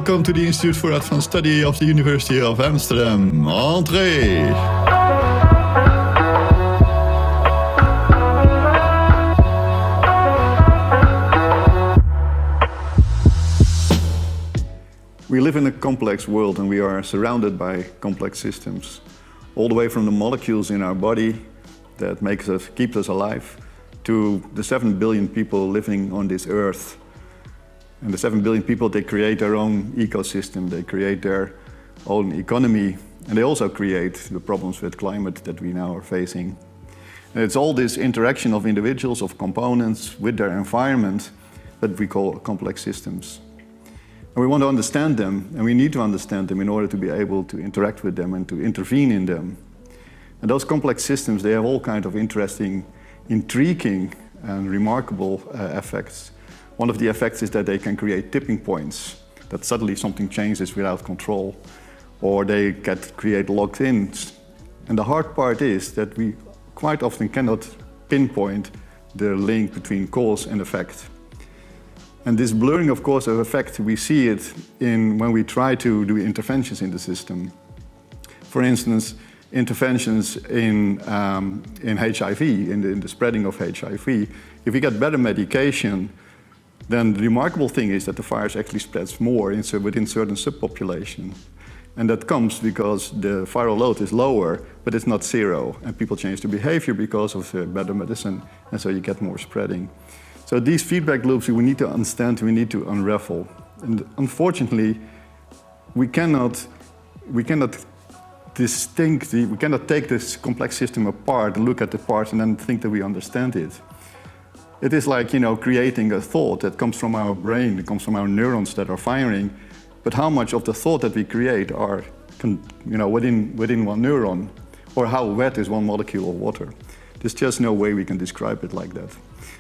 welcome to the Institute for Advanced Study of the University of Amsterdam. Entree! We live in a complex world and we are surrounded by complex systems. All the way from the molecules in our body that keeps us alive, to the 7 billion people living on this earth. And the 7 billion people, they create their own ecosystem, they create their own economy, and they also create the problems with climate that we now are facing. And it's all this interaction of individuals, of components with their environment that we call complex systems. And we want to understand them, and we need to understand them in order to be able to interact with them and to intervene in them. And those complex systems, they have all kinds of interesting, intriguing and remarkable effects. One of the effects is that they can create tipping points, that suddenly something changes without control, or they create locked-ins. And the hard part is that we quite often cannot pinpoint the link between cause and effect. And this blurring of cause and effect, we see it when we try to do interventions in the system. For instance, interventions in HIV, in the spreading of HIV. If we get better medication, then the remarkable thing is that the virus actually spreads more within certain subpopulations. And that comes because the viral load is lower, but it's not zero. And people change their behavior because of better medicine, and so you get more spreading. So these feedback loops we need to understand, we need to unravel. And unfortunately, we cannot take this complex system apart, look at the parts, and then think that we understand it. It is like, creating a thought that comes from our brain, it comes from our neurons that are firing, but how much of the thought that we create are, within one neuron, or how wet is one molecule of water? There's just no way we can describe it like that.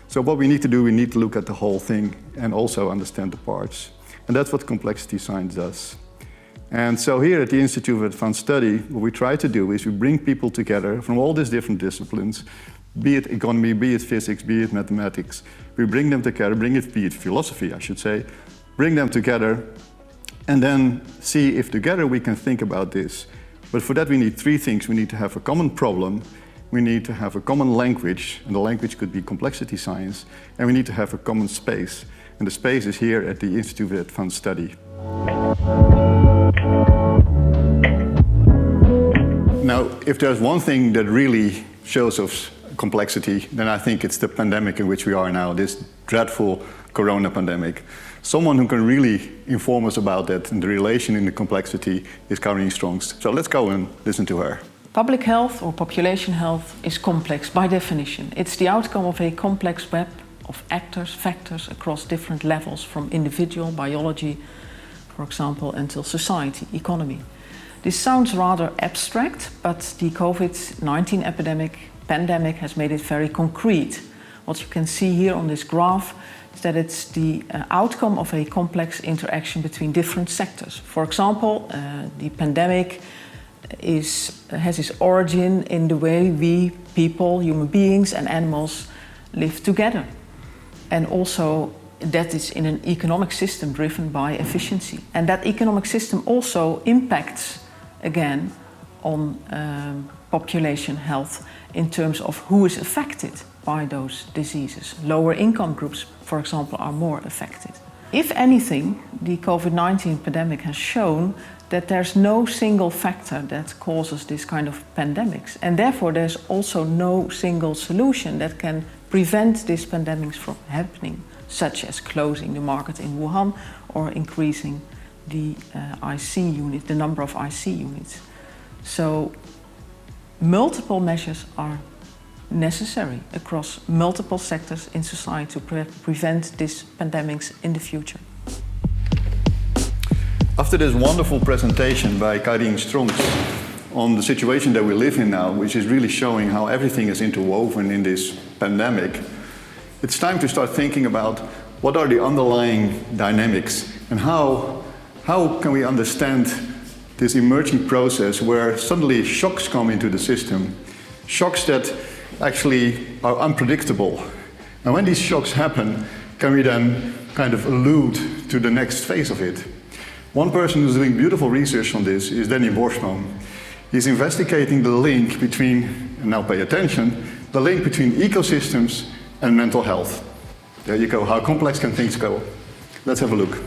So what we need to do, we need to look at the whole thing and also understand the parts. And that's what complexity science does. And so here at the Institute of Advanced Study, what we try to do is we bring people together from all these different disciplines, be it economy, be it physics, be it mathematics. We bring them together, be it philosophy, I should say, bring them together and then see if together we can think about this. But for that we need three things. We need to have a common problem, we need to have a common language, and the language could be complexity science, and we need to have a common space. And the space is here at the Institute of Advanced Study. Now, if there's one thing that really shows us complexity, then I think it's the pandemic in which we are now, this dreadful corona pandemic. Someone who can really inform us about that and the relation in the complexity is Karien Stronks. So let's go and listen to her. Public health or population health is complex by definition. It's the outcome of a complex web of actors, factors across different levels, from individual, biology, for example, until society, economy. This sounds rather abstract, but the COVID-19 pandemic has made it very concrete. What you can see here on this graph is that it's the outcome of a complex interaction between different sectors. For example, the pandemic has its origin in the way we, people, human beings and animals live together. And also that is in an economic system driven by efficiency. And that economic system also impacts, again, on population health in terms of who is affected by those diseases. Lower income groups, for example, are more affected. If anything, the COVID-19 pandemic has shown that there's no single factor that causes this kind of pandemics. And therefore, there's also no single solution that can prevent these pandemics from happening, such as closing the market in Wuhan or increasing the the number of IC units. So multiple measures are necessary across multiple sectors in society to prevent these pandemics in the future. After this wonderful presentation by Karien Stronks on the situation that we live in now, which is really showing how everything is interwoven in this pandemic, it's time to start thinking about what are the underlying dynamics and how can we understand this emerging process where suddenly shocks come into the system, shocks that actually are unpredictable. And when these shocks happen, can we then kind of allude to the next phase of it? One person who's doing beautiful research on this is Denny Borsboom. He's investigating the link between, and now pay attention, the link between ecosystems and mental health. There you go, how complex can things go? Let's have a look.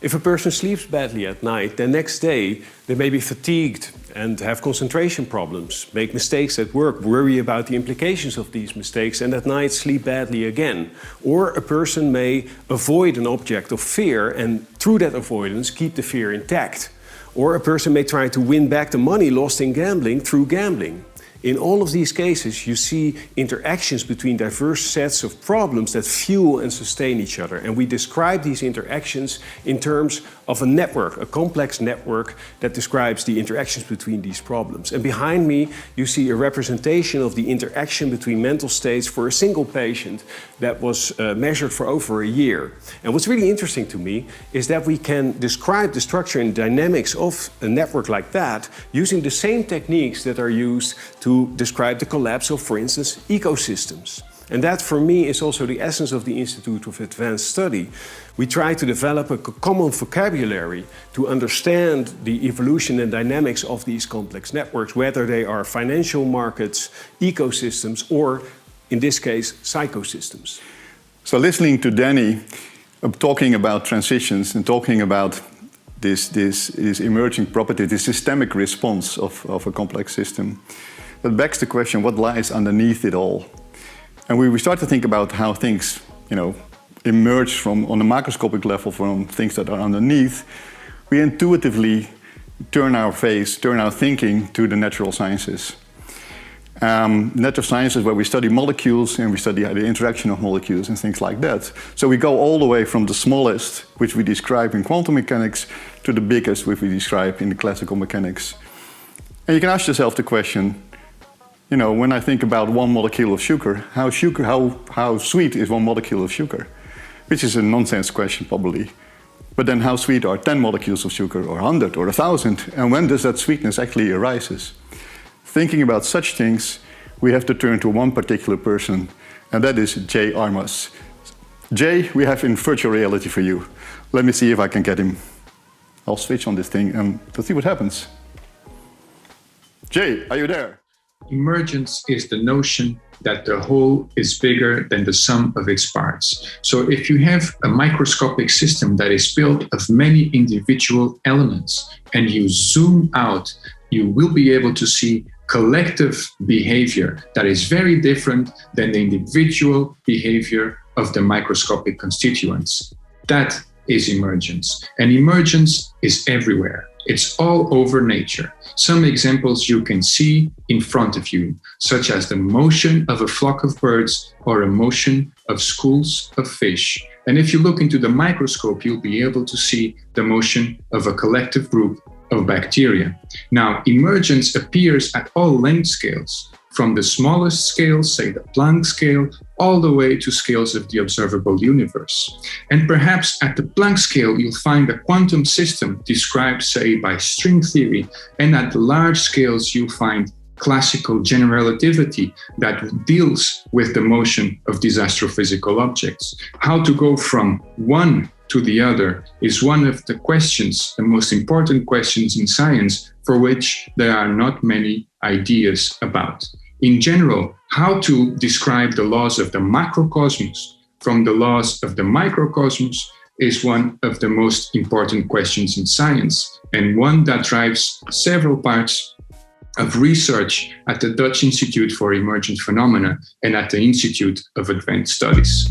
If a person sleeps badly at night, the next day they may be fatigued and have concentration problems, make mistakes at work, worry about the implications of these mistakes, and at night sleep badly again. Or a person may avoid an object of fear and through that avoidance keep the fear intact. Or a person may try to win back the money lost in gambling through gambling. In all of these cases, you see interactions between diverse sets of problems that fuel and sustain each other. And we describe these interactions in terms of a network, a complex network that describes the interactions between these problems. And behind me, you see a representation of the interaction between mental states for a single patient that was measured for over a year. And what's really interesting to me is that we can describe the structure and dynamics of a network like that using the same techniques that are used to describe the collapse of, for instance, ecosystems. And that, for me, is also the essence of the Institute of Advanced Study. We try to develop a common vocabulary to understand the evolution and dynamics of these complex networks, whether they are financial markets, ecosystems, or, in this case, psychosystems. So listening to Denny talking about transitions and talking about this emerging property, this systemic response of a complex system, that begs the question, what lies underneath it all? And we start to think about how things, emerge from, on the microscopic level, from things that are underneath. We intuitively turn our thinking to the natural sciences. Natural sciences where we study molecules and we study the interaction of molecules and things like that. So we go all the way from the smallest, which we describe in quantum mechanics, to the biggest, which we describe in the classical mechanics. And you can ask yourself the question, when I think about one molecule of sugar, how sweet is one molecule of sugar? Which is a nonsense question, probably. But then how sweet are 10 molecules of sugar, or 100, or 1,000? And when does that sweetness actually arise? Thinking about such things, we have to turn to one particular person, and that is Jácome Armas. Jay, we have in virtual reality for you. Let me see if I can get him. I'll switch on this thing and let's see what happens. Jay, are you there? Emergence is the notion that the whole is bigger than the sum of its parts. So if you have a microscopic system that is built of many individual elements and you zoom out, you will be able to see collective behavior that is very different than the individual behavior of the microscopic constituents. That is emergence. And emergence is everywhere. It's all over nature. Some examples you can see in front of you, such as the motion of a flock of birds or a motion of schools of fish. And if you look into the microscope, you'll be able to see the motion of a collective group of bacteria. Now, emergence appears at all length scales, from the smallest scale, say the Planck scale, all the way to scales of the observable universe. And perhaps at the Planck scale, you'll find a quantum system described, say, by string theory, and at the large scales, you'll find classical general relativity that deals with the motion of these astrophysical objects. How to go from one to the other is one of the questions, the most important questions in science, for which there are not many ideas about. In general, how to describe the laws of the macrocosmos from the laws of the microcosmos is one of the most important questions in science, and one that drives several parts of research at the Dutch Institute for Emergent Phenomena and at the Institute of Advanced Studies.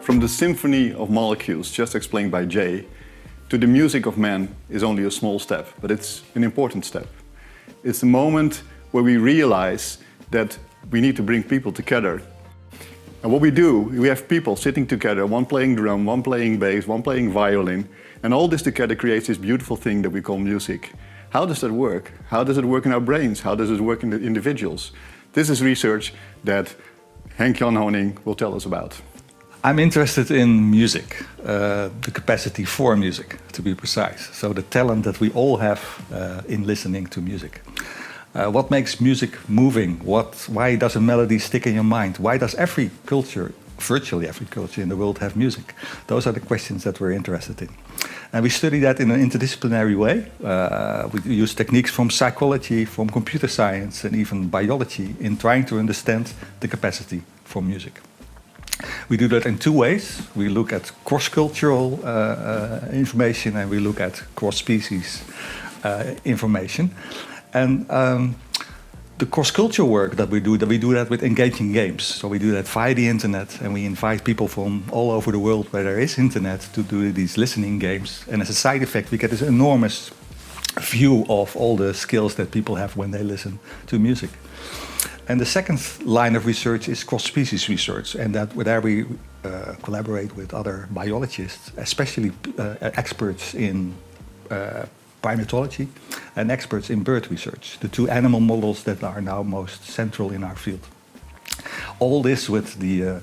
From the symphony of molecules, just explained by Jay, to the music of man is only a small step, but it's an important step. It's the moment where we realize that we need to bring people together. And what we do, we have people sitting together, one playing drum, one playing bass, one playing violin, and all this together creates this beautiful thing that we call music. How does that work? How does it work in our brains? How does it work in the individuals? This is research that Henkjan Honing will tell us about. I'm interested in music, the capacity for music, to be precise. So the talent that we all have in listening to music. What makes music moving? Why does a melody stick in your mind? Why does every culture, virtually every culture in the world, have music? Those are the questions that we're interested in. And we study that in an interdisciplinary way. We use techniques from psychology, from computer science, and even biology in trying to understand the capacity for music. We do that in two ways. We look at cross-cultural information and we look at cross-species information. And the cross-cultural work that we do that with engaging games. So we do that via the internet, and we invite people from all over the world where there is internet to do these listening games. And as a side effect, we get this enormous view of all the skills that people have when they listen to music. And the second line of research is cross-species research, and there we collaborate with other biologists, especially experts in primatology and experts in bird research, the two animal models that are now most central in our field. All this with the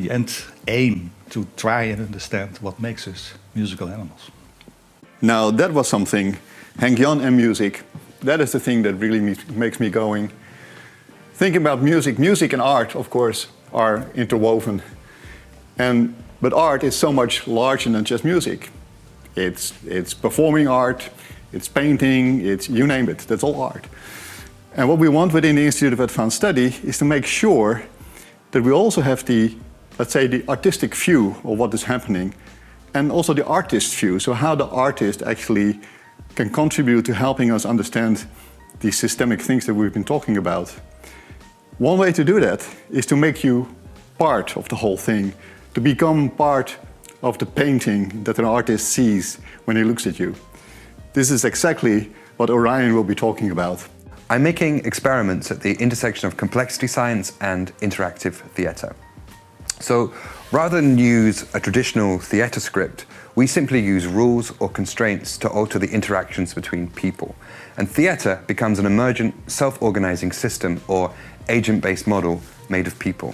end aim to try and understand what makes us musical animals. Now that was something. Henkjan and music, that is the thing that really makes me going. Thinking about music and art, of course, are interwoven. But art is so much larger than just music. It's performing art, it's painting, it's you name it, that's all art. And what we want within the Institute of Advanced Study is to make sure that we also have the, let's say, the artistic view of what is happening, and also the artist view, so how the artist actually can contribute to helping us understand these systemic things that we've been talking about. One way to do that is to make you part of the whole thing, to become part of the painting that an artist sees when he looks at you. This is exactly what Orion will be talking about. I'm making experiments at the intersection of complexity science and interactive theatre. So rather than use a traditional theatre script, we simply use rules or constraints to alter the interactions between people. And theatre becomes an emergent, self-organizing system or agent-based model made of people.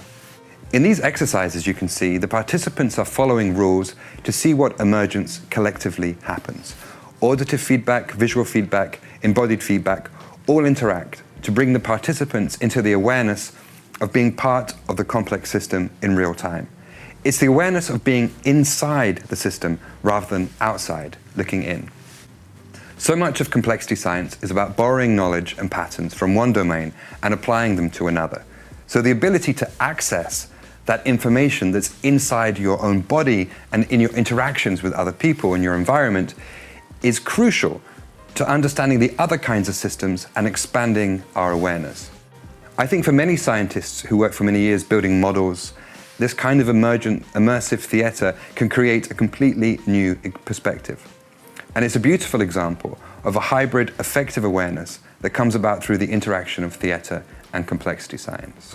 In these exercises, you can see the participants are following rules to see what emergence collectively happens. Auditive feedback, visual feedback, embodied feedback all interact to bring the participants into the awareness of being part of the complex system in real time. It's the awareness of being inside the system rather than outside, looking in. So much of complexity science is about borrowing knowledge and patterns from one domain and applying them to another. So the ability to access that information that's inside your own body and in your interactions with other people in your environment is crucial to understanding the other kinds of systems and expanding our awareness. I think for many scientists who work for many years building models, this kind of emergent, immersive theatre can create a completely new perspective. And it's a beautiful example of a hybrid affective awareness that comes about through the interaction of theatre and complexity science.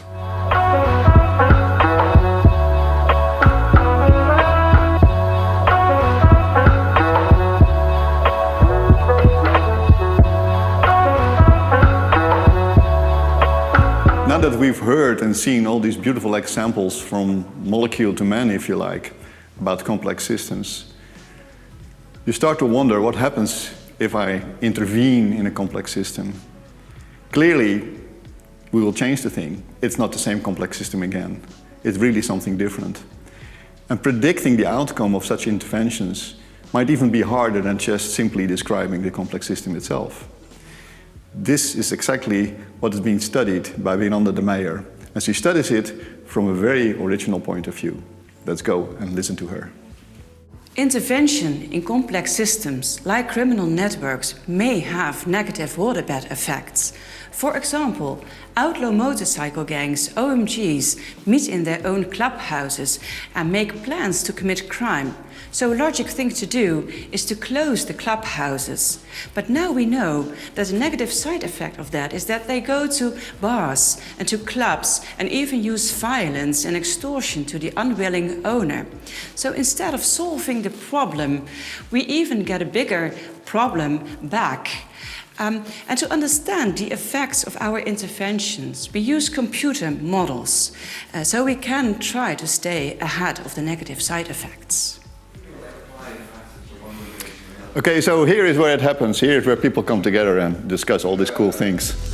Now that we've heard and seen all these beautiful examples from molecule to man, if you like, about complex systems, you start to wonder what happens if I intervene in a complex system. Clearly, we will change the thing. It's not the same complex system again. It's really something different. And predicting the outcome of such interventions might even be harder than just simply describing the complex system itself. This is exactly what is being studied by Miranda de Meijer, and she studies it from a very original point of view. Let's go and listen to her. Intervention in complex systems like criminal networks may have negative waterbed effects. For example, outlaw motorcycle gangs, OMGs, meet in their own clubhouses and make plans to commit crime. So a logical thing to do is to close the clubhouses. But now we know that a negative side effect of that is that they go to bars and to clubs and even use violence and extortion to the unwilling owner. So instead of solving the problem, we even get a bigger problem back. And to understand the effects of our interventions, we use computer models so we can try to stay ahead of the negative side effects. Okay, so here is where it happens. Here is where people come together and discuss all these cool things.